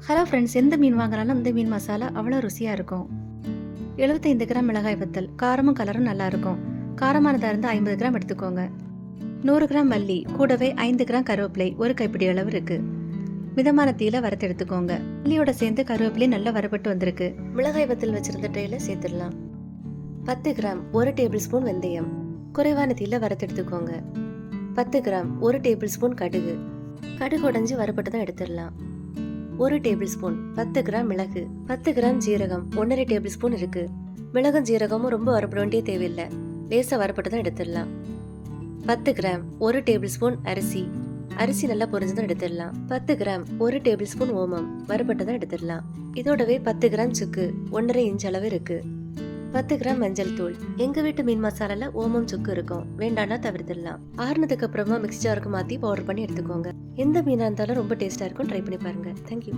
Hello friends, எந்த மீன் வாங்கினாலும் இந்த மீன் மசாலா அவ்வளோ ருசியாக இருக்கும். 75 கிராம் மிளகாய் வத்தல், காரமும் கலரும் நல்லா இருக்கும். காரமானதாக இருந்து 50 கிராம் எடுத்துக்கோங்க. 100 கிராம் மல்லி, கூடவே 5 கிராம் கருவேப்பிலை, ஒரு கைப்பிடி அளவு இருக்கு. மிதமான தீயில வறுத்து எடுத்துக்கோங்க. மல்லியோட சேர்ந்து கருவேப்பிலை நல்லா வறுபட்டு வந்திருக்கு. மிளகாய் வத்தல் வச்சிருந்த ட்ரேல சேர்த்துடலாம். 10 கிராம் 1 டேபிள் ஸ்பூன் வெந்தயம், குறைவான தீயில வறுத்து எடுத்துக்கோங்க. 10 கிராம் 1 டேபிள் ஸ்பூன் கடுகு, கடுகு உடைஞ்சு வறுபட்டு தான் எடுத்துடலாம். 1 டேபிள் ஸ்பூன் 10 கிராம் மிளகு, 10 கிராம் ஜீரகம் 1.5 டேபிள் ஸ்பூன் இருக்கு. மிளகும் ஜீரகமும் ரொம்ப வறுபட வேண்டிய தேவையில்லை, லேசா வறுபட்டு தான் எடுத்துடலாம். 10 கிராம் 1 டேபிள் ஸ்பூன் அரிசி, அரிசி நல்லா பொரிஞ்சுதான் எடுத்துடலாம். 10 கிராம் 1 டேபிள் ஸ்பூன் ஓமம், வறுபட்டு தான் எடுத்துடலாம். இதோடவே 10 கிராம் சுக்கு 1.5 இன்ச் அளவு இருக்கு. 10 கிராம் மஞ்சள் தூள். எங்க வீட்டு மீன் மசாலால ஓமம் சுக்கு இருக்கும், வேண்டாம்னா தவிர்த்துடலாம். ஆறுனதுக்கு அப்புறமா மிக்ஸி ஜாருக்கு மாத்தி பவுடர் பண்ணி எடுத்துக்கோங்க. எந்த மீனா இருந்தாலும் ரொம்ப டேஸ்டா இருக்கும், ட்ரை பண்ணி பாருங்க. தேங்க்யூ.